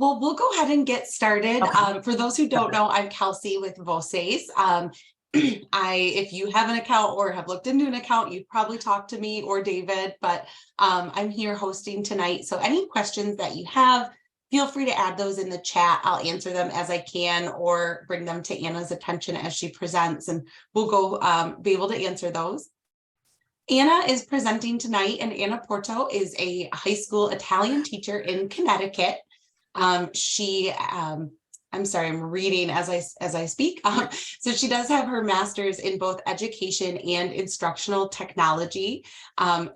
Well, we'll go ahead and get started. Okay. For those who don't know, I'm Kelsey with Voces. If you have an account or have looked into an account, you've probably talked to me or David, but I'm here hosting tonight. So any questions that you have, feel free to add those in the chat. I'll answer them as I can or bring them to Anna's attention as she presents, and we'll go be able to answer those. Anna is presenting tonight, and Anna Porto is a high school Italian teacher in Connecticut. I'm sorry, I'm reading as I speak. So she does have her master's in both education and instructional technology.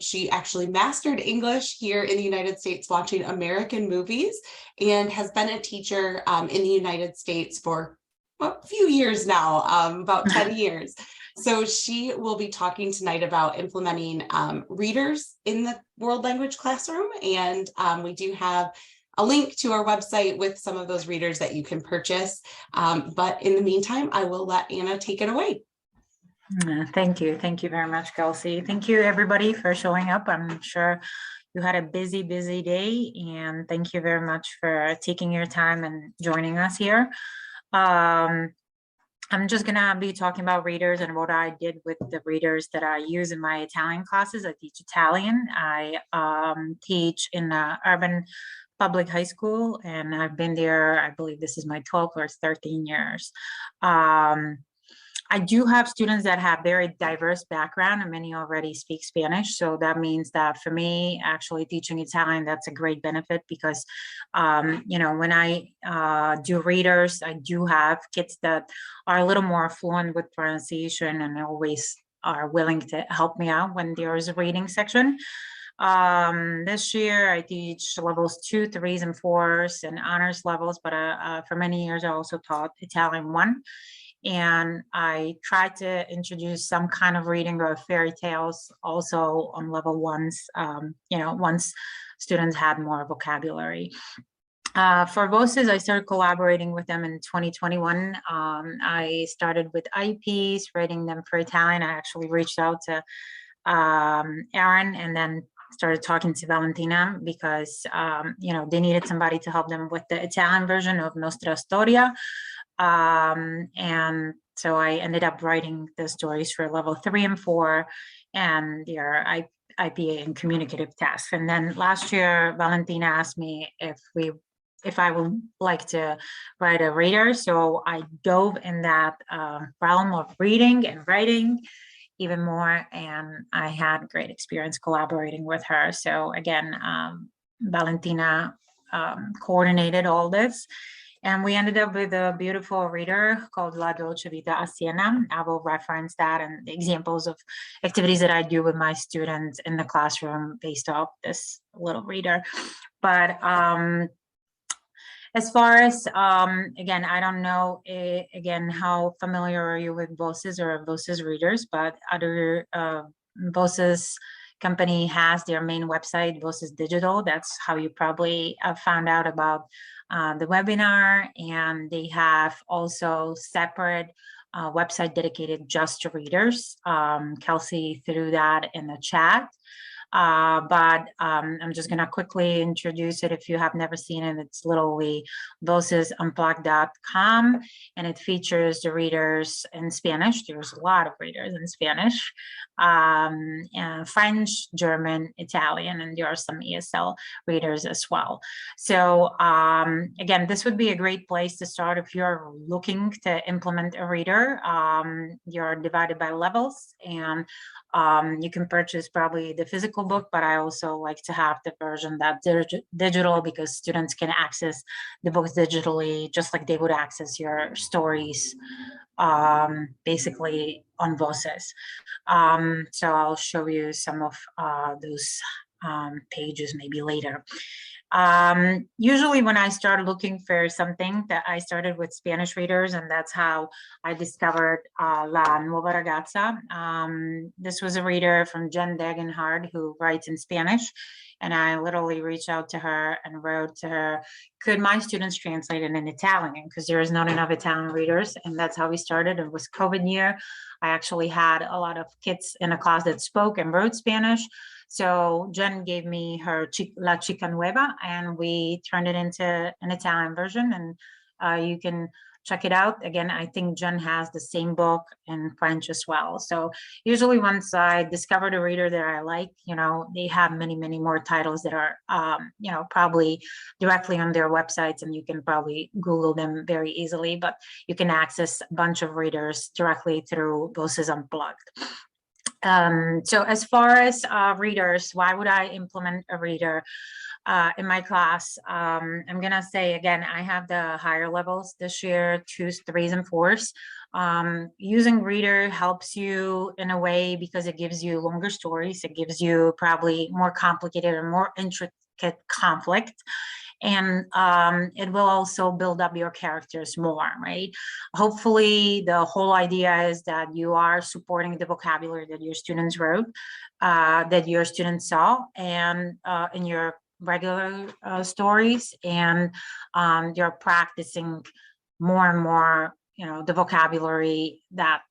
She actually mastered English here in the United States watching American movies, and has been a teacher in the United States for a few years now, about 10 years. So she will be talking tonight about implementing readers in the world language classroom. And we do have a link to our website with some of those readers that you can purchase. But in the meantime, I will let Anna take it away. Thank you. Thank you very much, Kelsey. Thank you, everybody, for showing up. I'm sure you had a busy day, and thank you very much for taking your time and joining us here. I'm just gonna be talking about readers and what I did with the readers that I use in my Italian classes. I teach Italian. I teach in urban public high school, and I've been there, I believe this is my 12th or 13 years. I do have students that have very diverse background, and many already speak Spanish. So that means that for me, actually teaching Italian, that's a great benefit because, when I do readers, I do have kids that are a little more fluent with pronunciation and always are willing to help me out when there is a reading section. This year I teach levels 2, 3s, and 4s and honors levels, but for many years I also taught Italian 1. And I tried to introduce some kind of reading of fairy tales also on level 1s, once students had more vocabulary. For Voces, I started collaborating with them in 2021. I started with IEPs, rating them for Italian. I actually reached out to Aaron and then started talking to Valentina because, they needed somebody to help them with the Italian version of Nostra Storia. And so I ended up writing the stories for level 3 and 4 and their IPA and communicative tasks. And then last year, Valentina asked me if I would like to write a reader. So I dove in that realm of reading and writing even more, and I had great experience collaborating with her. So again, Valentina coordinated all this, and we ended up with a beautiful reader called La Dolce Vita a Siena. I will reference that and the examples of activities that I do with my students in the classroom based off this little reader. But as far as, again, I don't know, how familiar are you with Voces or Voces readers, but other Voces company has their main website, Voces Digital. That's how you probably found out about the webinar. And they have also separate website dedicated just to readers. Kelsey threw that in the chat. But I'm just going to quickly introduce it if you have never seen it. It's literally vocesunplugged.com, and it features the readers in Spanish. There's a lot of readers in Spanish, and French, German, Italian, and there are some ESL readers as well. So again, this would be a great place to start if you're looking to implement a reader. You're divided by levels, and you can purchase probably the physical book, but I also like to have the version that's digital because students can access the books digitally, just like they would access your stories, basically on Voces. So I'll show you some of those pages maybe later. Usually when I started looking for something, that I started with Spanish readers, and that's how I discovered La Nuova Ragazza. This was a reader from Jen Degenhard who writes in Spanish, And I literally reached out to her and wrote to her, could my students translate it in Italian? Because there is not enough Italian readers. And that's how we started. It was COVID year. I actually had a lot of kids in a class that spoke and wrote Spanish. So Jen gave me her La Chica Nueva, and we turned it into an Italian version. And you can check it out. Again, I think Jen has the same book in French as well. So usually once I discovered a reader that I like, they have many, many more titles that are, probably directly on their websites, and you can probably Google them very easily, but you can access a bunch of readers directly through Voces Unplugged. So as far as readers, why would I implement a reader in my class? I'm gonna say again, I have the higher levels this year, 2s, 3s, and 4s. Using reader helps you in a way because it gives you longer stories. It gives you probably more complicated or more intricate conflict. And it will also build up your characters more, right? Hopefully, the whole idea is that you are supporting the vocabulary that your students wrote, that your students saw, and in your regular stories, and you're practicing more and more, the vocabulary that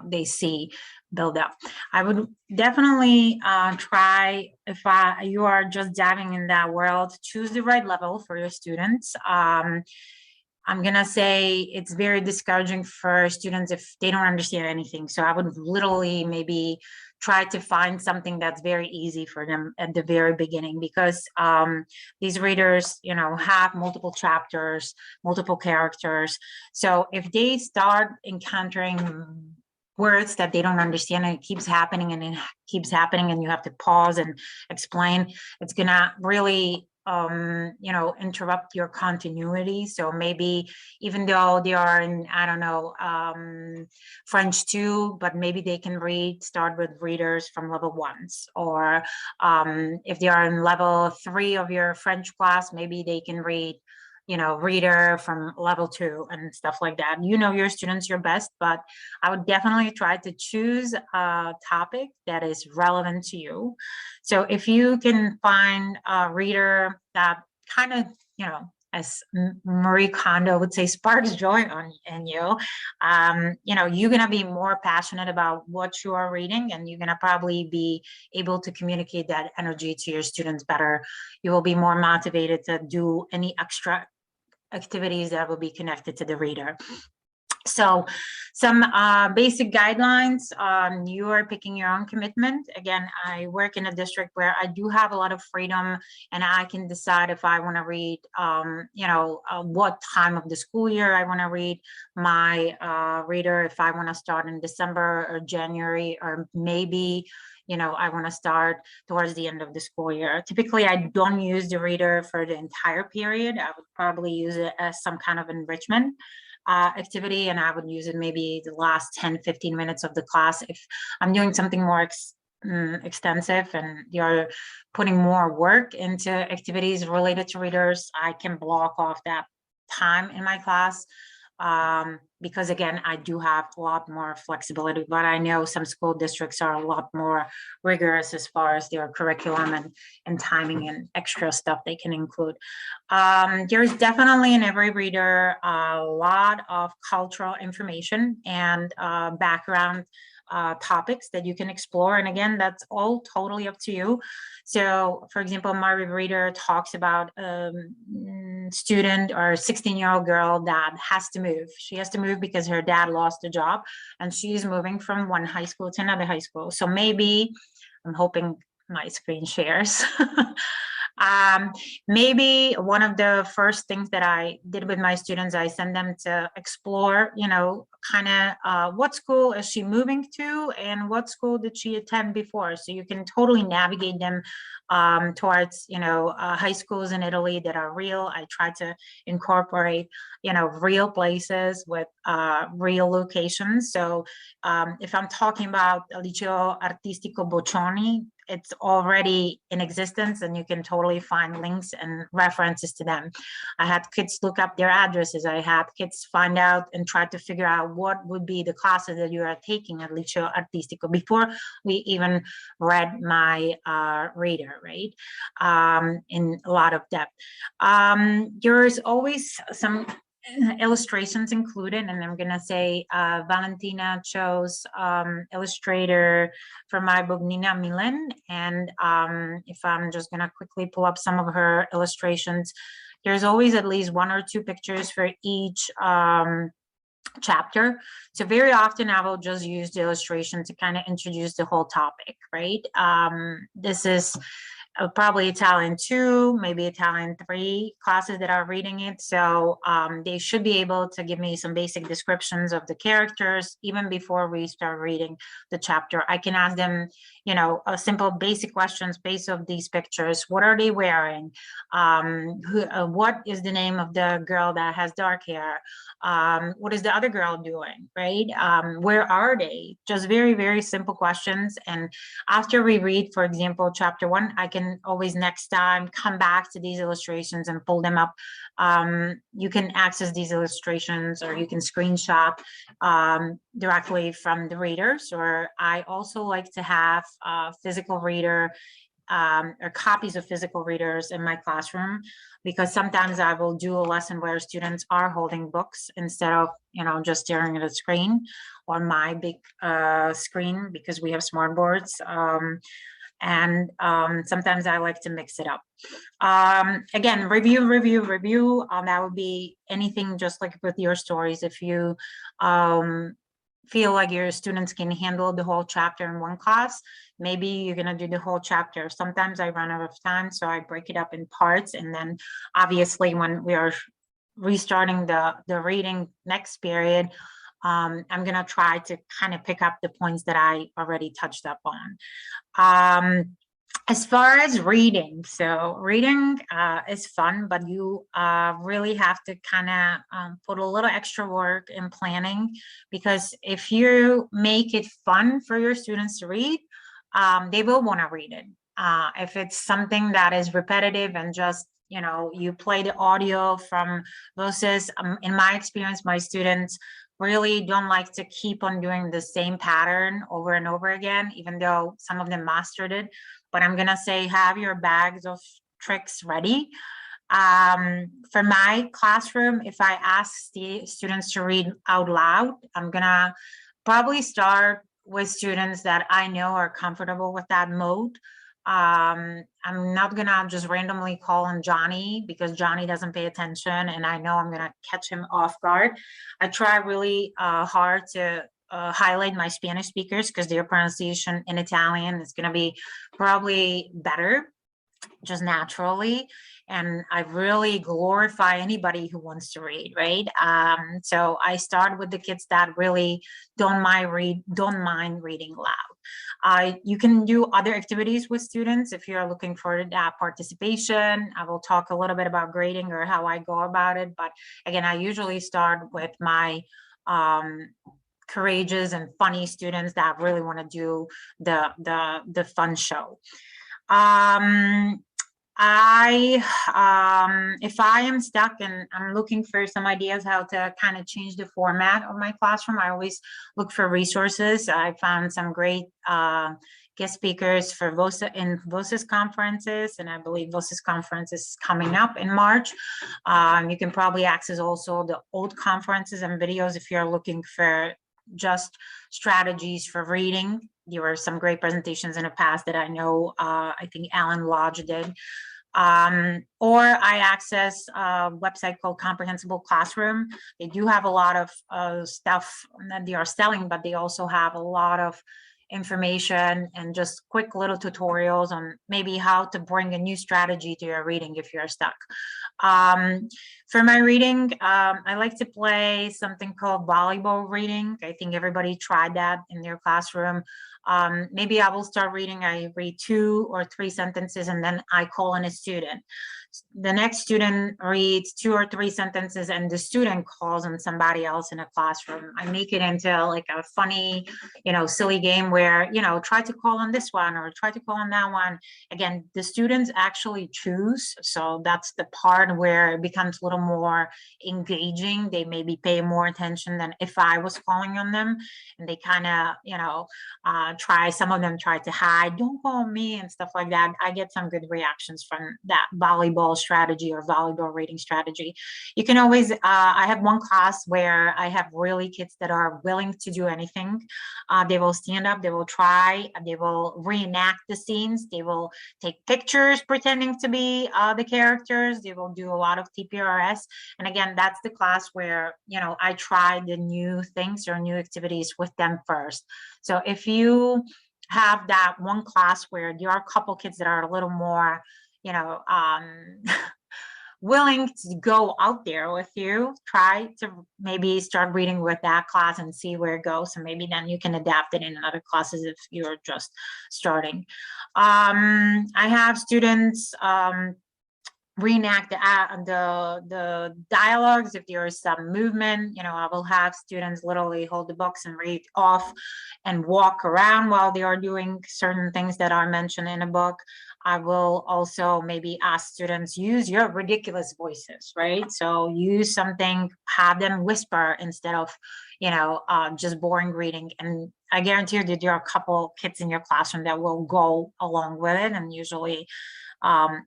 they see build up. I would definitely try, if you are just diving in that world, choose the right level for your students. I'm gonna say it's very discouraging for students if they don't understand anything. So I would literally maybe try to find something that's very easy for them at the very beginning, because these readers, have multiple chapters, multiple characters. So if they start encountering words that they don't understand, and it keeps happening and it keeps happening, and you have to pause and explain, it's gonna really interrupt your continuity. So maybe even though they are in, I don't know, French 2, but maybe they can start with readers from level 1s, or if they are in level 3 of your French class, maybe they can read reader from level 2 and stuff like that. Your students your best, but I would definitely try to choose a topic that is relevant to you. So if you can find a reader that kind of, as Marie Kondo would say, sparks joy in you, you're going to be more passionate about what you are reading, and you're going to probably be able to communicate that energy to your students better. You will be more motivated to do any extra activities that will be connected to the reader. So some basic guidelines. You are picking your own commitment. Again, I work in a district where I do have a lot of freedom, and I can decide if I want to read, what time of the school year I want to read my reader, if I want to start in December or January, or maybe I want to start towards the end of the school year. Typically, I don't use the reader for the entire period. I would probably use it as some kind of enrichment activity, and I would use it maybe the last 10-15 minutes of the class. If I'm doing something more extensive and you're putting more work into activities related to readers, I can block off that time in my class. Because again, I do have a lot more flexibility, but I know some school districts are a lot more rigorous as far as their curriculum and timing and extra stuff they can include. There's definitely in every reader a lot of cultural information and background topics that you can explore. And again, that's all totally up to you. So for example, my reader talks about student or 16-year-old girl that has to move. She has to move because her dad lost a job, and she's moving from one high school to another high school. So maybe, I'm hoping my screen shares. Maybe one of the first things that I did with my students, I send them to explore, kind of what school is she moving to and what school did she attend before. So you can totally navigate them towards, high schools in Italy that are real. I try to incorporate, real places with real locations. So if I'm talking about Liceo Artistico Boccioni, it's already in existence, and you can totally find links and references to them. I had kids look up their addresses. I had kids find out and try to figure out what would be the classes that you are taking at Liceo Artistico before we even read my reader, right? In a lot of depth. There's always some illustrations included, and I'm gonna say Valentina chose illustrator for my book, Nina Milan, and if I'm just gonna quickly pull up some of her illustrations, there's always at least 1 or 2 pictures for each chapter. So very often I will just use the illustration to kind of introduce the whole topic, right? This is probably Italian 2, maybe Italian 3 classes that are reading it. So they should be able to give me some basic descriptions of the characters even before we start reading the chapter. I can ask them, you know, a simple basic questions based on these pictures. What are they wearing? What is the name of the girl that has dark hair? What is the other girl doing, right? Where are they? Just very, very simple questions. And after we read, for example, chapter 1, I can always next time come back to these illustrations and pull them up. You can access these illustrations, or you can screenshot directly from the readers, or I also like to have a physical reader or copies of physical readers in my classroom, because sometimes I will do a lesson where students are holding books instead of, you know, just staring at a screen or my big screen, because we have smart boards. And sometimes I like to mix it up. Again, review. That would be anything, just like with your stories. If you feel like your students can handle the whole chapter in one class, maybe you're gonna do the whole chapter. Sometimes I run out of time, so I break it up in parts. And then obviously when we are restarting the reading next period, I'm gonna try to kind of pick up the points that I already touched up on. As far as reading, so reading is fun, but you really have to kind of put a little extra work in planning, because if you make it fun for your students to read, they will want to read it. If it's something that is repetitive and just, you know, you play the audio from Voces, in my experience, my students really don't like to keep on doing the same pattern over and over again, even though some of them mastered it. But I'm gonna say, have your bags of tricks ready. For my classroom, if I ask the students to read out loud, I'm gonna probably start with students that I know are comfortable with that mode. I'm not gonna just randomly call on Johnny, because Johnny doesn't pay attention and I know I'm gonna catch him off guard. I try really hard to highlight my Spanish speakers, because their pronunciation in Italian is gonna be probably better just naturally. And I really glorify anybody who wants to read, right? So I start with the kids that really don't mind reading loud. You can do other activities with students if you're looking for that participation. I will talk a little bit about grading or how I go about it. But again, I usually start with my courageous and funny students that really want to do the fun show. If I am stuck and I'm looking for some ideas how to kind of change the format of my classroom, I always look for resources. I found some great guest speakers for Voces conferences, and I believe Voces conference is coming up in March. You can probably access also the old conferences and videos if you're looking for just strategies for reading. There were some great presentations in the past that I know, I think Alan Lodge did. Or I access a website called Comprehensible Classroom. They do have a lot of stuff that they are selling, but they also have a lot of information and just quick little tutorials on maybe how to bring a new strategy to your reading if you're stuck. For my reading, I like to play something called volleyball reading. I think everybody tried that in their classroom. Maybe I will start reading, I read 2 or 3 sentences and then I call in a student. The next student reads 2 or 3 sentences and the student calls on somebody else in a classroom. I make it into like a funny, silly game where, try to call on this one or try to call on that one. Again, the students actually choose. So that's the part where it becomes a little more engaging. They maybe pay more attention than if I was calling on them, and they kind of, some of them try to hide, don't call me and stuff like that. I get some good reactions from that volleyball strategy or volleyball rating strategy. You can always, I have one class where I have really kids that are willing to do anything. They will stand up, they will try, they will reenact the scenes, they will take pictures pretending to be the characters, they will do a lot of TPRS. And again, that's the class where, I try the new things or new activities with them first. So if you have that one class where there are a couple kids that are a little more, willing to go out there with you, try to maybe start reading with that class and see where it goes. And maybe then you can adapt it in other classes if you're just starting. I have students reenact the dialogues. If there is some movement, I will have students literally hold the books and read off and walk around while they are doing certain things that are mentioned in a book. I will also maybe ask students, use your ridiculous voices, right? So use something, have them whisper instead of, just boring reading. And I guarantee you that there are a couple kids in your classroom that will go along with it. And usually,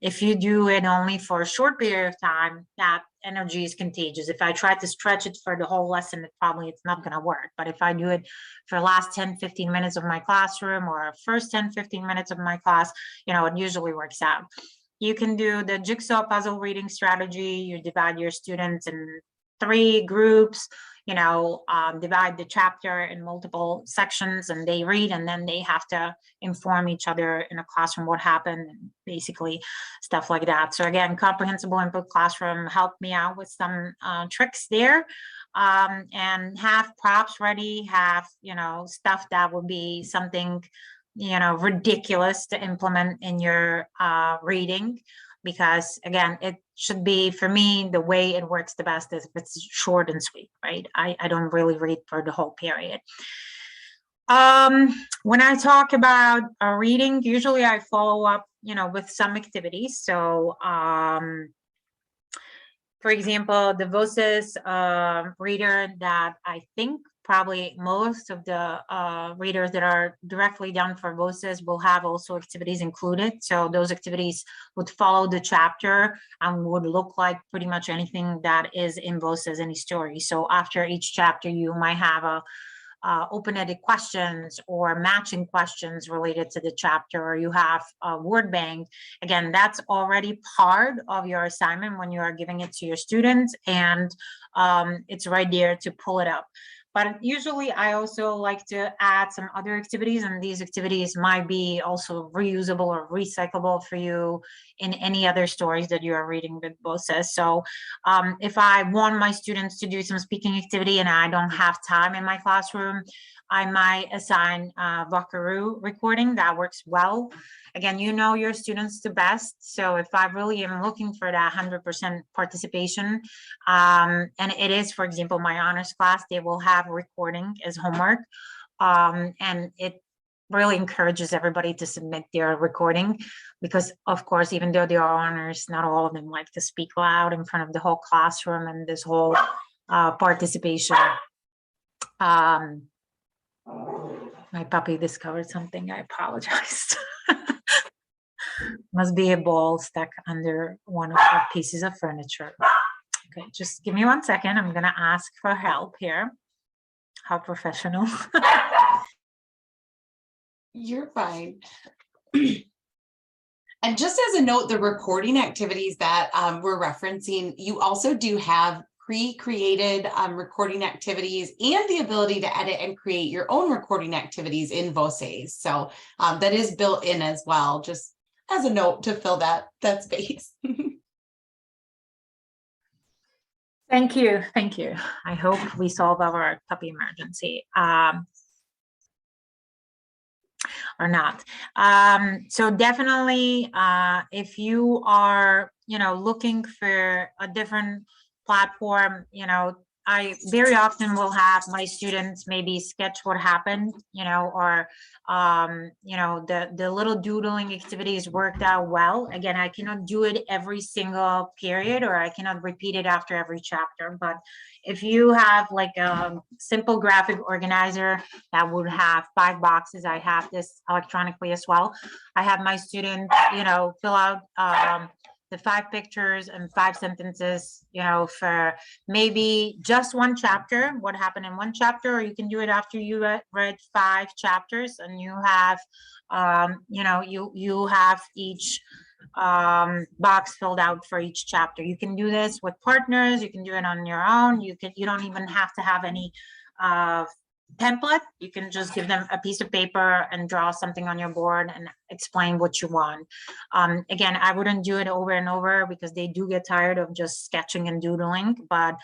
if you do it only for a short period of time, that energy is contagious. If I try to stretch it for the whole lesson, it's not going to work. But if I do it for the last 10, 15 minutes of my classroom or first 10, 15 minutes of my class, it usually works out. You can do the jigsaw puzzle reading strategy. You divide your students in 3 groups, divide the chapter in multiple sections, and they read, and then they have to inform each other in a classroom what happened, and basically stuff like that. So again, comprehensible input classroom helped me out with some tricks there, and have props ready, have, stuff that would be something, ridiculous to implement in your reading. Because again, it should be, for me, the way it works the best is if it's short and sweet, right? I don't really read for the whole period. When I talk about reading, usually I follow up, with some activities. So, for example, the Voces reader that I think probably most of the readers that are directly done for Voces will have also activities included. So those activities would follow the chapter and would look like pretty much anything that is in Voces, any story. So after each chapter, you might have a open-ended questions or matching questions related to the chapter, or you have a word bank. Again, that's already part of your assignment when you are giving it to your students, and it's right there to pull it up. But usually I also like to add some other activities, and these activities might be also reusable or recyclable for you in any other stories that you are reading with Voces. So if I want my students to do some speaking activity and I don't have time in my classroom, I might assign a Vocaroo recording that works well. Again, your students the best. So if I really am looking for that 100% participation, and it is, for example, my honors class, they will have recording as homework. And it really encourages everybody to submit their recording, because of course, even though they are honors, not all of them like to speak loud in front of the whole classroom and this whole participation. My puppy discovered something. I apologize. Must be a ball stuck under one of the pieces of furniture. Okay, just give me 1 second. I'm gonna ask for help here. How professional. You're fine. And just as a note, the recording activities that we're referencing, you also do have pre-created recording activities and the ability to edit and create your own recording activities in Voces. So that is built in as well, just as a note to fill that space. Thank you. Thank you. I hope we solve our puppy emergency. or not. So definitely, if you are, looking for a different platform, I very often will have my students maybe sketch what happened, or the little doodling activities worked out well. Again, I cannot do it every single period, or I cannot repeat it after every chapter. But if you have like a simple graphic organizer that would have 5 boxes, I have this electronically as well. I have my students, fill out the 5 pictures and 5 sentences, for maybe just one chapter, what happened in one chapter, or you can do it after you read 5 chapters, and you have, you have each box filled out for each chapter. You can do this with partners, you can do it on your own. You don't even have to have any template. You can just give them a piece of paper and draw something on your board and explain what you want. Again, I wouldn't do it over and over because they do get tired of just sketching and doodling, but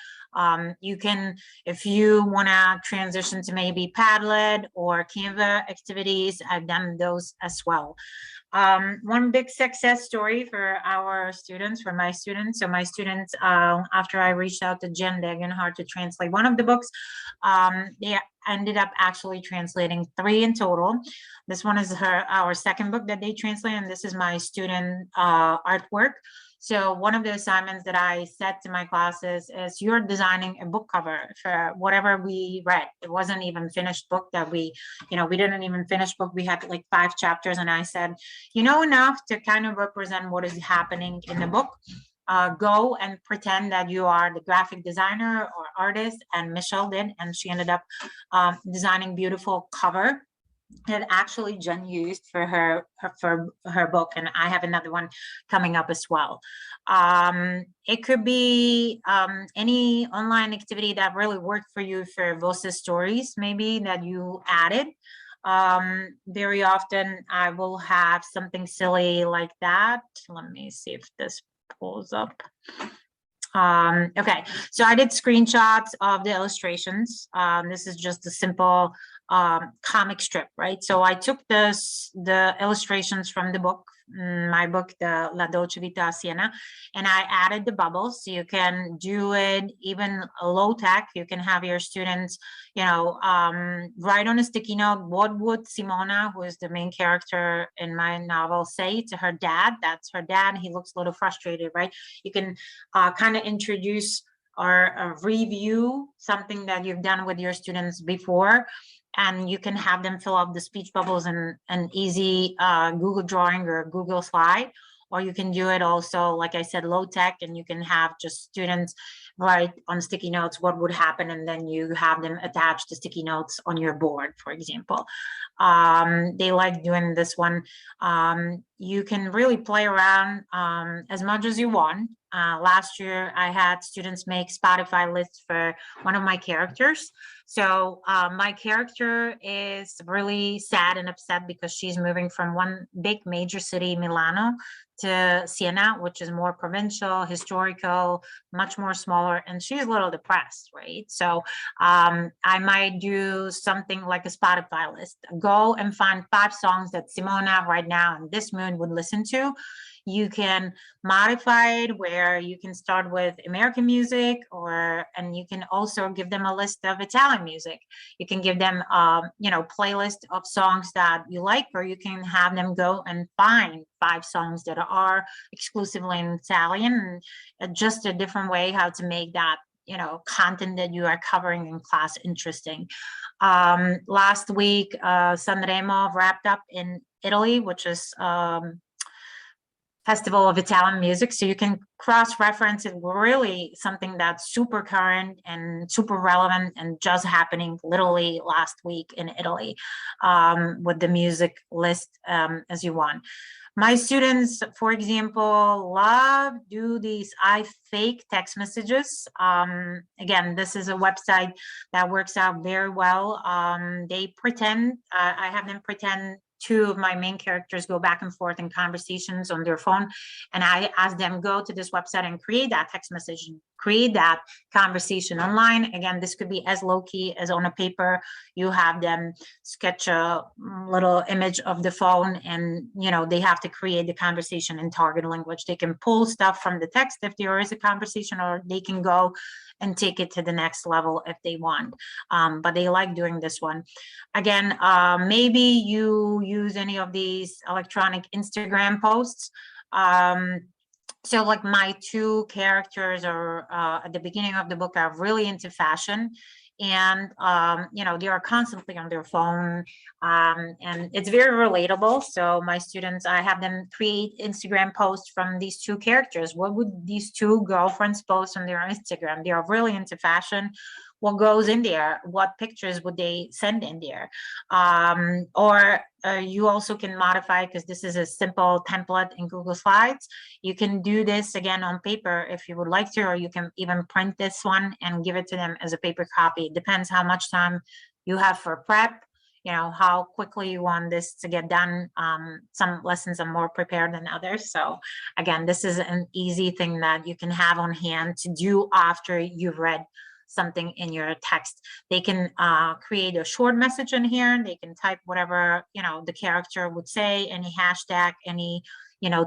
you can, if you want to transition to maybe Padlet or Canva activities, I've done those as well. One big success story for our students, for my students. So my students, after I reached out to Jen Degenhardt to translate one of the books, they ended up actually translating 3 in total. This one is our second book that they translate, and this is my student artwork. So one of the assignments that I set to my classes is you're designing a book cover for whatever we read. It wasn't even finished book that we didn't even finish book. We had like 5 chapters, and I said, enough to kind of represent what is happening in the book. Go and pretend that you are the graphic designer or artist, and Michelle did, and she ended up designing beautiful cover that actually Jen used for her book, and I have another one coming up as well. It could be any online activity that really worked for you for Voces stories, maybe that you added. Very often I will have something silly like that. Let me see if this pulls up. Okay, so I did screenshots of the illustrations. This is just a simple comic strip, right? So I took the illustrations from the book, my book, the La Dolce Vita Siena, and I added the bubbles. So you can do it even low tech. You can have your students, write on a sticky note, what would Simona, who is the main character in my novel, say to her dad? That's her dad. He looks a little frustrated, right? You can kind of introduce or review something that you've done with your students before, and you can have them fill out the speech bubbles in an easy Google drawing or Google slide, or you can do it also, like I said, low tech, and you can have just students write on sticky notes what would happen, and then you have them attach the sticky notes on your board, for example. They like doing this one. You can really play around as much as you want. Last year, I had students make Spotify lists for one of my characters. So my character is really sad and upset because she's moving from one big major city, Milano, to Siena, which is more provincial, historical, much more smaller, and she's a little depressed, right? So I might do something like a Spotify list. Go and find 5 songs that Simona right now in this mood would listen to. You can modify it where you can start with American music, and you can also give them a list of Italian music. You can give them, playlist of songs that you like, or you can have them go and find 5 songs that are exclusively in Italian, and just a different way how to make that content that you are covering in class interesting. Last week, Sanremo wrapped up in Italy, which is Festival of Italian Music. So you can cross-reference it, really something that's super current and super relevant and just happening literally last week in Italy, with the music list as you want. My students, for example, do these I fake text messages. Again, this is a website that works out very well. They pretend, I have them pretend 2 of my main characters go back and forth in conversations on their phone, and I ask them, go to this website and create that text message, create that conversation online. Again, this could be as low-key as on a paper. You have them sketch a little image of the phone, and they have to create the conversation in target language. They can pull stuff from the text if there is a conversation, or they can go and take it to the next level if they want. But they like doing this one. Again, maybe you use any of these electronic Instagram posts. So like my two characters are at the beginning of the book are really into fashion, and they are constantly on their phone, and it's very relatable. So my students, I have them create Instagram posts from these two characters. What would these two girlfriends post on their Instagram? They are really into fashion. What goes in there? What pictures would they send in there? Or you also can modify, because this is a simple template in Google Slides. You can do this again on paper if you would like to, or you can even print this one and give it to them as a paper copy. It depends how much time you have for prep, how quickly you want this to get done. Some lessons are more prepared than others. So again, this is an easy thing that you can have on hand to do after you've read something in your text. They can create a short message in here. They can type whatever, the character would say, any hashtag, any,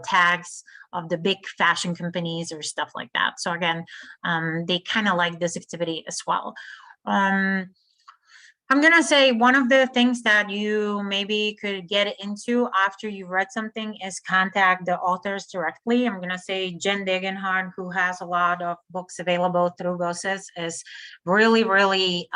tags of the big fashion companies or stuff like that. So again, they kind of like this activity as well. I'm going to say one of the things that you maybe could get into after you've read something is contact the authors directly. I'm going to say Jen Degenhardt, who has a lot of books available through Voces, is really, really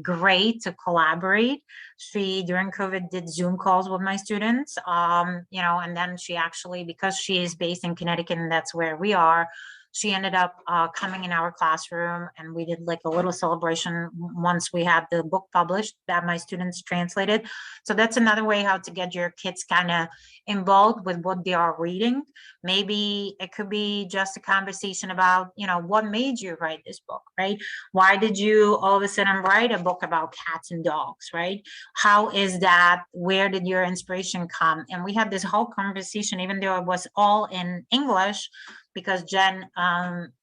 great to collaborate. She, during COVID, did Zoom calls with my students, and then she actually, because she is based in Connecticut and that's where we are, she ended up coming in our classroom, and we did like a little celebration once we had the book published that my students translated. So that's another way how to get your kids kind of involved with what they are reading. Maybe it could be just a conversation about, what made you write this book, right? Why did you all of a sudden write a book about cats and dogs, right? How is that? Where did your inspiration come? And we had this whole conversation, even though it was all in English, because Jen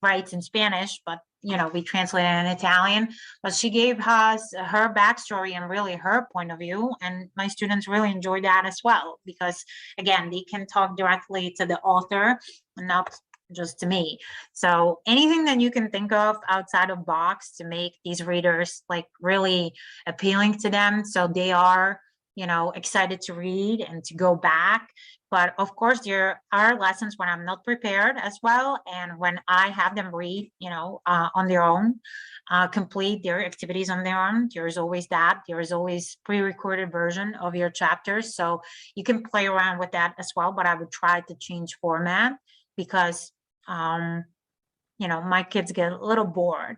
writes in Spanish, but we translated in Italian. But she gave us her backstory and really her point of view, and my students really enjoyed that as well, because again, they can talk directly to the author and not just to me. So anything that you can think of outside of box to make these readers like really appealing to them, so they are excited to read and to go back. But of course, there are lessons when I'm not prepared as well, and when I have them read, on their own, complete their activities on their own. There's always that. There is always pre-recorded version of your chapters, so you can play around with that as well. But I would try to change format, because my kids get a little bored.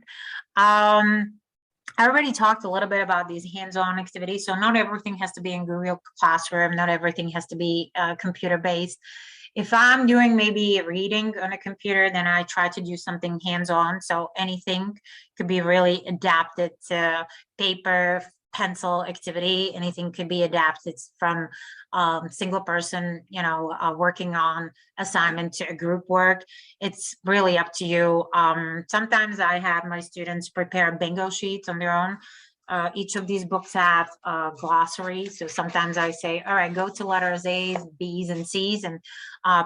I already talked a little bit about these hands-on activities. So not everything has to be in Google Classroom. Not everything has to be computer-based. If I'm doing maybe reading on a computer, then I try to do something hands-on. So anything could be really adapted to paper, pencil activity. Anything could be adapted from single person, working on assignment to a group work. It's really up to you. Sometimes I have my students prepare bingo sheets on their own. Each of these books have a glossary. So sometimes I say, all right, go to letters A's, B's, and C's, and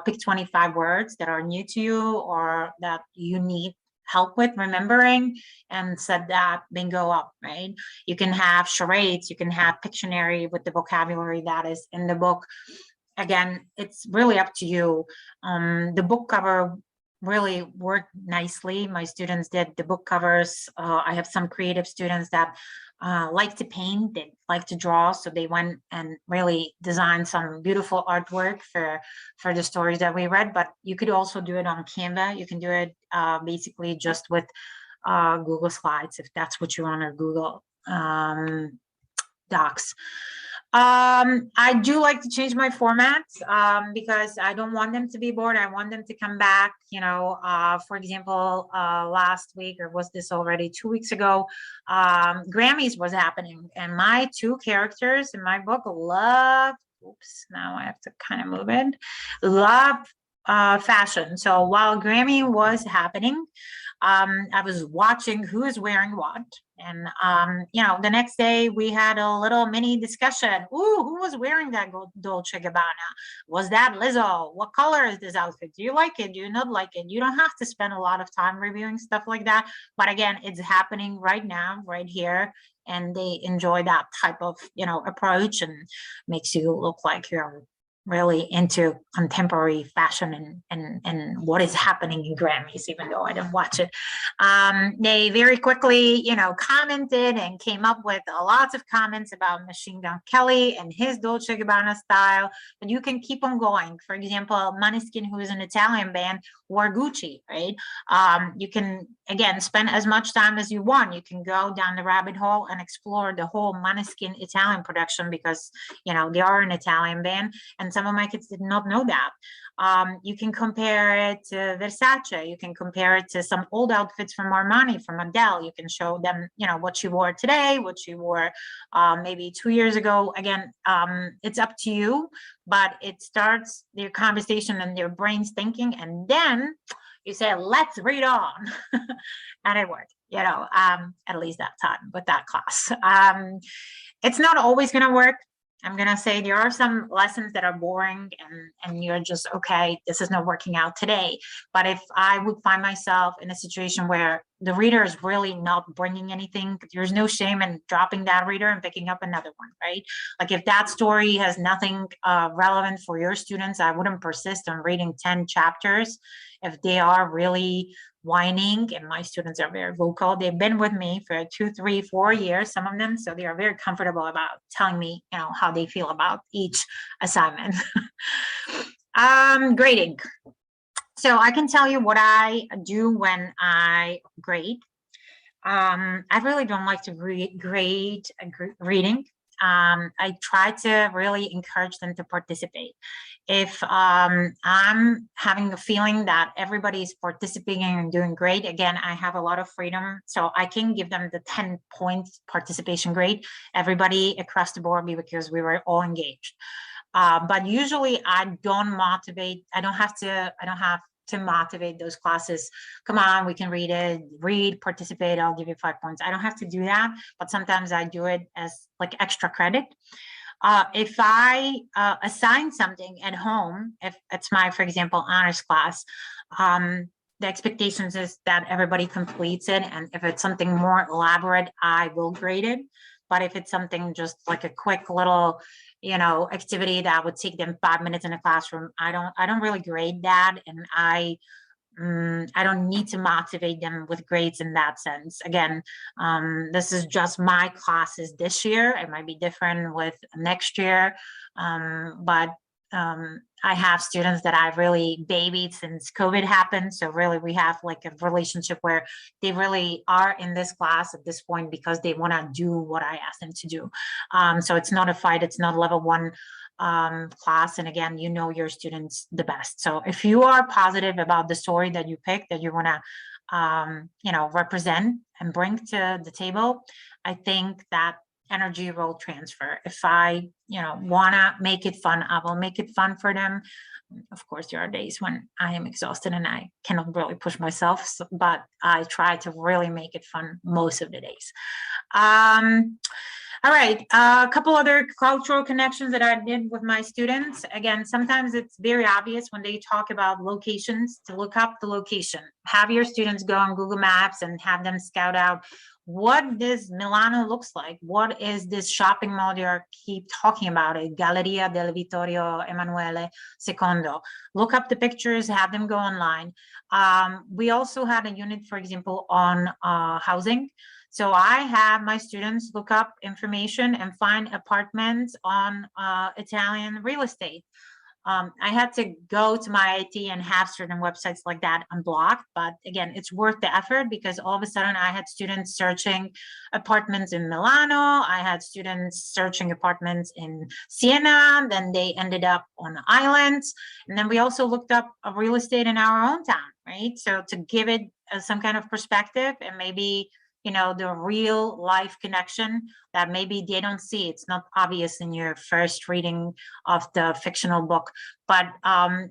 pick 25 words that are new to you or that you need help with remembering, and set that bingo up, right? You can have charades, you can have Pictionary with the vocabulary that is in the book. Again, it's really up to you. The book cover really worked nicely. My students did the book covers. I have some creative students that like to paint, they like to draw, so they went and really designed some beautiful artwork for the stories that we read. But you could also do it on Canva. You can do it basically just with Google Slides, if that's what you want, or Google Docs. I do like to change my formats because I don't want them to be bored. I want them to come back. For example, last week, or was this already 2 weeks ago, Grammys was happening, and my two characters in my book love, now I have to kind of move it, love fashion. So while Grammy was happening, I was watching who is wearing what. And, the next day we had a little mini discussion. Ooh, who was wearing that Dolce & Gabbana? Was that Lizzo? What color is this outfit? Do you like it? Do you not like it? You don't have to spend a lot of time reviewing stuff like that. But again, it's happening right now, right here. And they enjoy that type of, approach, and makes you look like you're really into contemporary fashion and what is happening in Grammys, even though I didn't watch it. They very quickly, commented and came up with lots of comments about Machine Gun Kelly and his Dolce & Gabbana style, but you can keep on going. For example, Maneskin, who is an Italian band, wore Gucci, right? You can, again, spend as much time as you want. You can go down the rabbit hole and explore the whole Maneskin Italian production, because, they are an Italian band, and some of my kids did not know that. You can compare it to Versace. You can compare it to some old outfits from Armani, from Adele. You can show them, what she wore today, what she wore maybe 2 years ago. Again, it's up to you, but it starts their conversation and their brains thinking, and then you say, let's read on. And it worked, at least that time with that class. It's not always going to work. I'm going to say there are some lessons that are boring, and you're just, okay, this is not working out today. But if I would find myself in a situation where the reader is really not bringing anything, there's no shame in dropping that reader and picking up another one, right? Like if that story has nothing relevant for your students, I wouldn't persist on reading 10 chapters. If they are really whining, and my students are very vocal, they've been with me for 2, 3, 4 years, some of them, so they are very comfortable about telling me, how they feel about each assignment. Grading. So I can tell you what I do when I grade. I really don't like to grade reading. I try to really encourage them to participate. If I'm having a feeling that everybody's participating and doing great, again, I have a lot of freedom, so I can give them the 10 points participation grade, everybody across the board, because we were all engaged. But usually I don't have to motivate those classes. Come on, we can read, participate, I'll give you 5 points. I don't have to do that, but sometimes I do it as like extra credit. If I assign something at home, if it's my, for example, honors class, the expectations is that everybody completes it. And if it's something more elaborate, I will grade it. But if it's something just like a quick little, activity that would take them 5 minutes in a classroom, I don't really grade that. And I don't need to motivate them with grades in that sense. Again, this is just my classes this year. It might be different with next year, but I have students that I've really babied since COVID happened. So really we have like a relationship where they really are in this class at this point because they want to do what I asked them to do. So it's not a fight. It's not level 1 class. And again, your students the best. So if you are positive about the story that you pick, that you want to, represent and bring to the table, I think that energy will transfer. If I, want to make it fun, I will make it fun for them. Of course, there are days when I am exhausted and I cannot really push myself, but I try to really make it fun most of the days. All right, a couple other cultural connections that I did with my students. Again, sometimes it's very obvious when they talk about locations to look up the location. Have your students go on Google Maps and have them scout out what this Milano looks like. What is this shopping mall they keep talking about it? Galleria del Vittorio Emanuele II. Look up the pictures, have them go online. We also had a unit, for example, on housing. So I have my students look up information and find apartments on Italian real estate. I had to go to my IT and have certain websites like that unblocked. But again, it's worth the effort because all of a sudden I had students searching apartments in Milano. I had students searching apartments in Siena. Then they ended up on islands. And then we also looked up real estate in our own town, right? So to give it some kind of perspective and maybe you know, the real life connection that maybe they don't see. It's not obvious in your first reading of the fictional book, but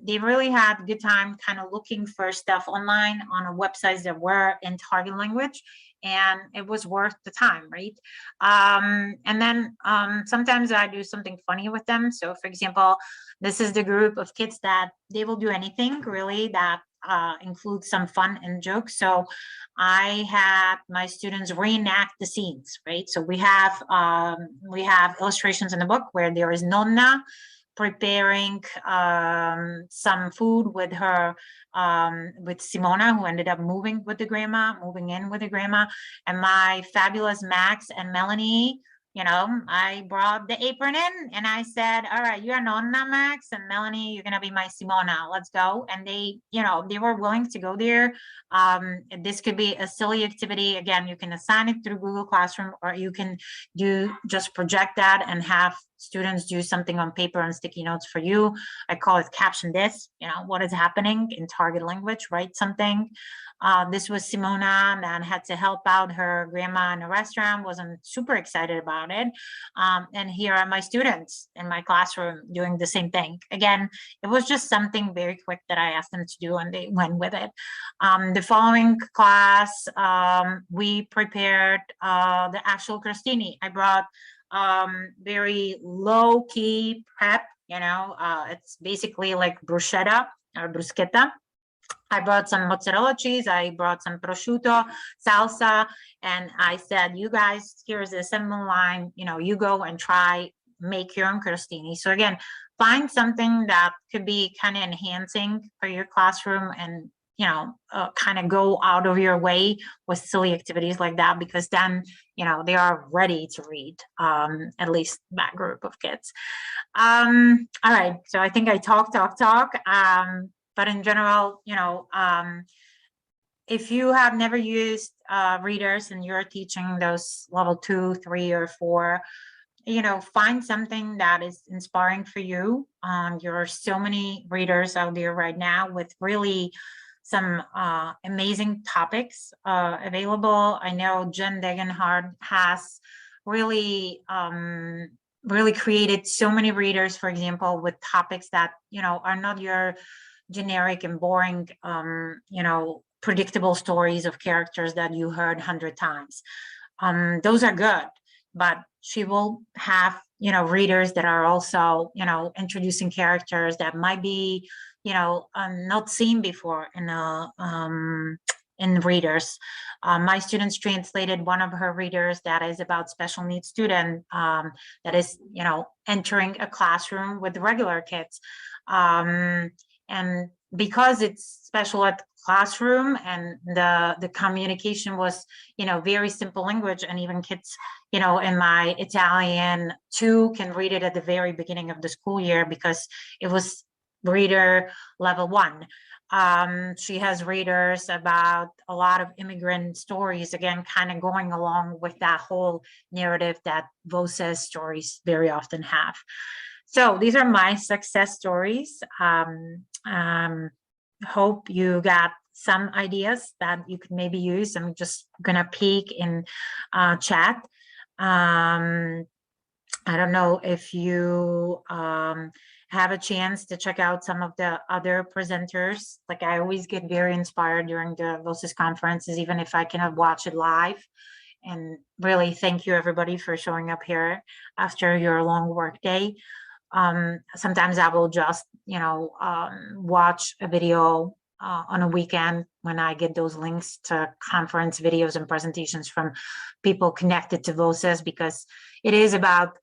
they really had a good time kind of looking for stuff online on websites that were in target language, and it was worth the time, right? And then sometimes I do something funny with them. So for example, this is the group of kids that they will do anything really that includes some fun and jokes. So I had my students reenact the scenes, right? So we have illustrations in the book where there is Nonna preparing some food with her with Simona, who ended up moving in with the grandma, and my fabulous Max and Melanie. You know, I brought the apron in and I said, all right, you're Nonna, Max, and Melanie, you're gonna be my Simona. Let's go. And they, you know, they were willing to go there. This could be a silly activity. Again, you can assign it through Google Classroom, or you can just project that and have students do something on paper and sticky notes for you. I call it caption this, you know, what is happening in target language, write something. This was Simona that had to help out her grandma in a restaurant, wasn't super excited about it. And here are my students in my classroom doing the same thing. Again, it was just something very quick that I asked them to do and they went with it. The following class, we prepared the actual crostini. I brought very low key prep, you know, it's basically like bruschetta or bruschetta. I brought some mozzarella cheese, I brought some prosciutto, salsa, and I said, you guys, here's the assembly line, you know, you go and try, make your own crostini. So again, find something that could be kind of enhancing for your classroom, and you know, kind of go out of your way with silly activities like that, because then, you know, they are ready to read, at least that group of kids. All right, so I think I talk. But in general, you know, if you have never used readers and you're teaching those level 2, 3, or 4, you know, find something that is inspiring for you. There are so many readers out there right now with really some amazing topics available. I know Jen Degenhardt has really really created so many readers, for example, with topics that, you know, are not your generic and boring, you know, predictable stories of characters that you heard 100 times. Those are good, but she will have, you know, readers that are also, you know, introducing characters that might be, you know, not seen before in readers. My students translated one of her readers that is about special needs student that is, you know, entering a classroom with regular kids. And because it's special ed classroom and the communication was, you know, very simple language, and even kids, you know, in my Italian 2 can read it at the very beginning of the school year because it was reader level 1. She has readers about a lot of immigrant stories, again, kind of going along with that whole narrative that Voces stories very often have. So these are my success stories. Hope you got some ideas that you could maybe use. I'm just gonna peek in chat. I don't know if you have a chance to check out some of the other presenters. Like, I always get very inspired during the Voces conferences, even if I cannot watch it live. And really thank you everybody for showing up here after your long work day. Sometimes I will just, you know, watch a video on a weekend when I get those links to conference videos and presentations from people connected to Voces, because it is about,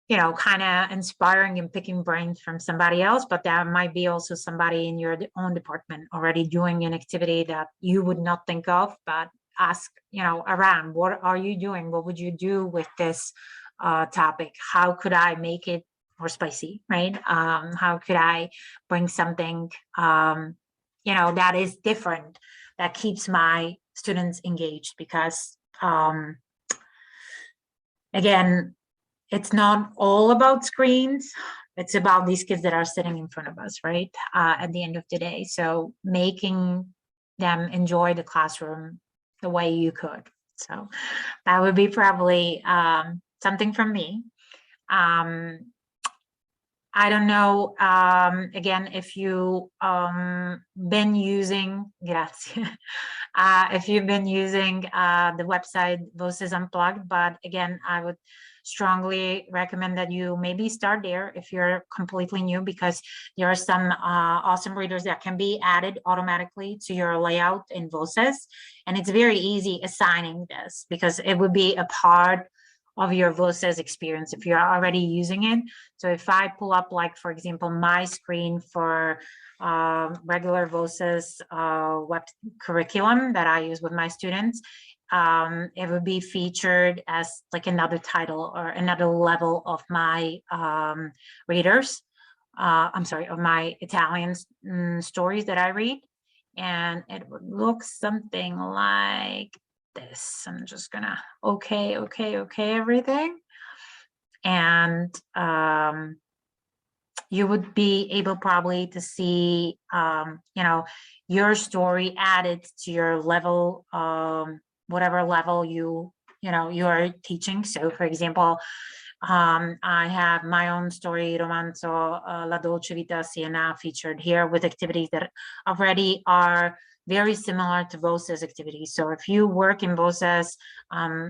you know, kind of inspiring and picking brains from somebody else, but there might be also somebody in your own department already doing an activity that you would not think of, but ask, you know, around, what are you doing? What would you do with this topic? How could I make it more spicy, right? How could I bring something, you know, that is different, that keeps my students engaged? Because again, it's not all about screens. It's about these kids that are sitting in front of us, right? At the end of the day. So making them enjoy the classroom the way you could. So that would be probably something from me. I don't know, again, if you been using, grazie, if you've been using the website Voces Unplugged, but again, I would strongly recommend that you maybe start there if you're completely new, because there are some awesome readers that can be added automatically to your layout in Voces. And it's very easy assigning this because it would be a part of your Voces experience if you're already using it. So if I pull up, like, for example, my screen for regular Voces web curriculum that I use with my students, it would be featured as like another title or another level of my readers. I'm sorry, of my Italian stories that I read. And it would look something like this. I'm just gonna okay everything, and you would be able probably to see your story added to your level, whatever level you are teaching. So for example, I have my own story, Romanzo La Dolce Vita Siena, featured here with activities that already are very similar to Voces activities. So if you work in Voces,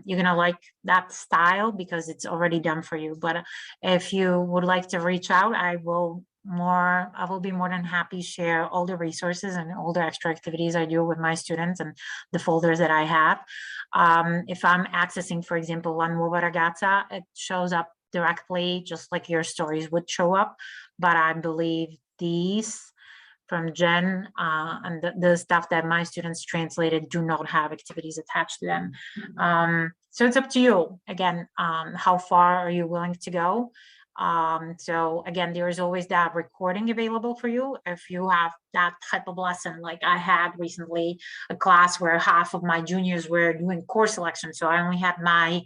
you're gonna like that style because it's already done for you. But if you would like to reach out, I will be more than happy to share all the resources and all the extra activities I do with my students and the folders that I have. If I'm accessing, for example, La Nuova Ragazza, it shows up directly just like your stories would show up. But I believe these from Jen and the stuff that my students translated do not have activities attached to them. So it's up to you. Again, how far are you willing to go? So again, there is always that recording available for you if you have that type of lesson. Like I had recently a class where half of my juniors were doing course selection. So I only had my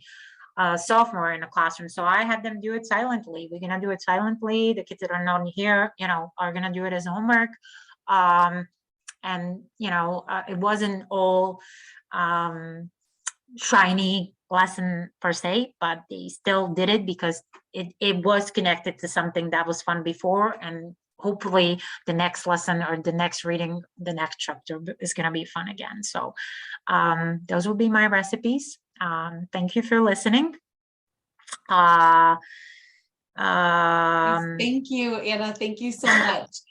sophomore in the classroom. So I had them do it silently. We're gonna do it silently. The kids that are not here, are gonna do it as homework. And it wasn't all shiny lesson per se, but they still did it because it was connected to something that was fun before, and hopefully the next lesson or the next reading, the next chapter is going to be fun again. So those will be my recipes. Thank you for listening. Thank you, Anna. Thank you so much.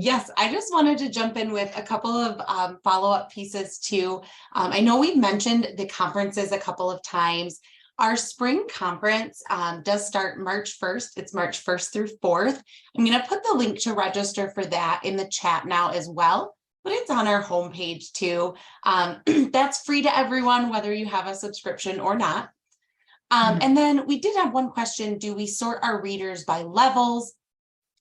Yes, I just wanted to jump in with a couple of follow-up pieces too. I know we've mentioned the conferences a couple of times. Our spring conference does start March 1st. It's March 1st through 4th. I'm going to put the link to register for that in the chat now as well, but it's on our homepage too. That's free to everyone, whether you have a subscription or not. And then we did have one question. Do we sort our readers by levels?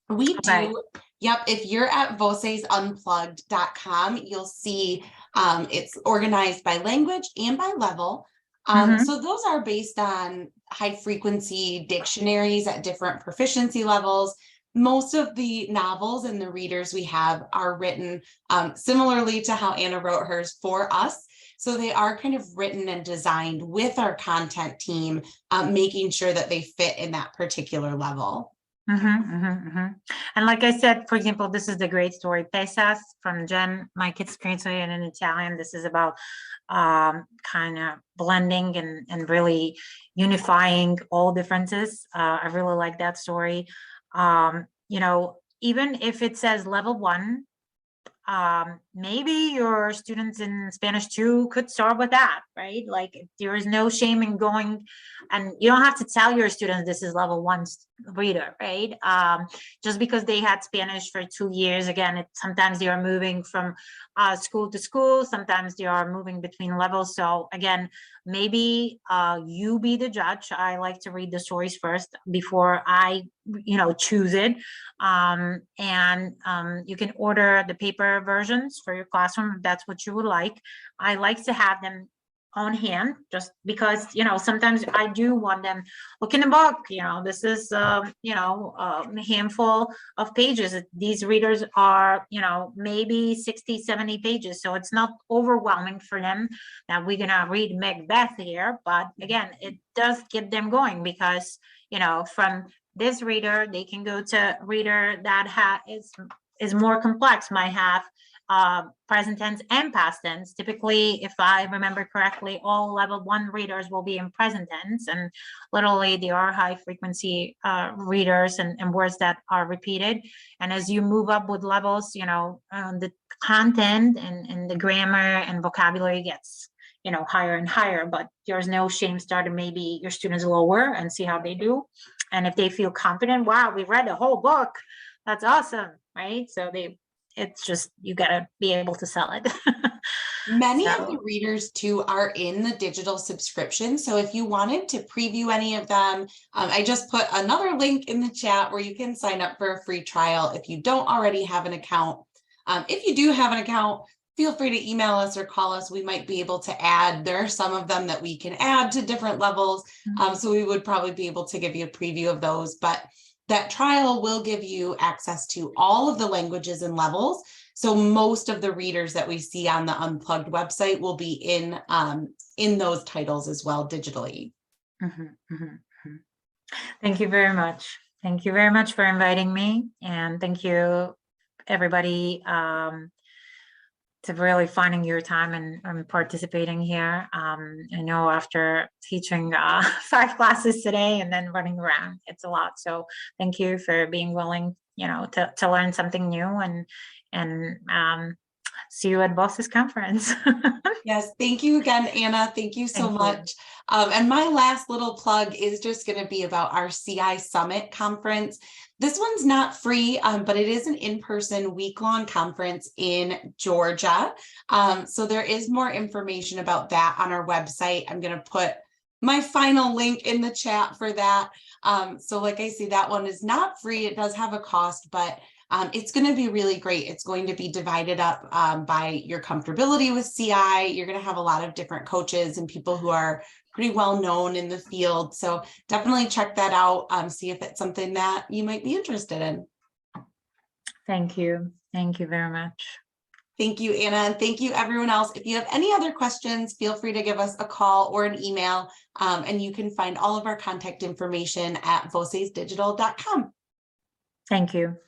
We do. Okay. Yep. If you're at vocesunplugged.com, you'll see it's organized by language and by level. So those are based on high frequency dictionaries at different proficiency levels. Most of the novels and the readers we have are written similarly to how Anna wrote hers for us. So they are kind of written and designed with our content team, making sure that they fit in that particular level. And like I said, for example, this is the great story Pesas from Jen. My kids translated in Italian. This is about kind of blending and really unifying all differences. I really like that story. Even if it says level 1, maybe your students in Spanish 2 could start with that, right? Like there is no shame in going, and you don't have to tell your students this is level 1 reader, right? Just because they had Spanish for 2 years, again, sometimes they are moving from school to school, sometimes they are moving between levels. So again, maybe you be the judge. I like to read the stories first before I choose it. You can order the paper versions for your classroom if that's what you would like. I like to have them on hand, just because, sometimes I do want them, look in the book, this is, a handful of pages. These readers are, maybe 60, 70 pages. So it's not overwhelming for them that we're going to read Macbeth here. But again, it does get them going because, from this reader, they can go to reader that is more complex, might have present tense and past tense. Typically, if I remember correctly, all level 1 readers will be in present tense, and literally they are high frequency readers and words that are repeated. And as you move up with levels, the content and the grammar and vocabulary gets higher and higher, but there's no shame starting maybe your students lower and see how they do. And if they feel confident, wow, we read the whole book, that's awesome, right? So it's just, you gotta be able to sell it. Many of the readers too are in the digital subscription. So if you wanted to preview any of them, I just put another link in the chat where you can sign up for a free trial if you don't already have an account. If you do have an account, feel free to email us or call us. We might be able to add. There are some of them that we can add to different levels. So we would probably be able to give you a preview of those, but that trial will give you access to all of the languages and levels. So most of the readers that we see on the Unplugged website will be in those titles as well digitally. Thank you very much. Thank you very much for inviting me. And thank you, everybody, to really finding your time and participating here. I know after teaching 5 classes today and then running around, it's a lot. So thank you for being willing, to learn something new, and see you at Voces conference. Yes, thank you again, Anna. Thank you so much. And my last little plug is just going to be about our CI Summit conference. This one's not free, but it is an in-person week-long conference in Georgia. So there is more information about that on our website. I'm going to put my final link in the chat for that. So like I say, that one is not free. It does have a cost, but it's going to be really great. It's going to be divided up by your comfortability with CI. You're going to have a lot of different coaches and people who are pretty well known in the field. So definitely check that out. See if it's something that you might be interested in. Thank you. Thank you very much. Thank you, Anna. And thank you, everyone else. If you have any other questions, feel free to give us a call or an email. And you can find all of our contact information at vocesdigital.com. Thank you.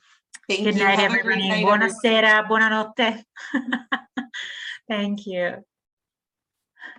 Thank you. Good night, Have everybody. a great night, Buonasera, buonanotte. Thank you.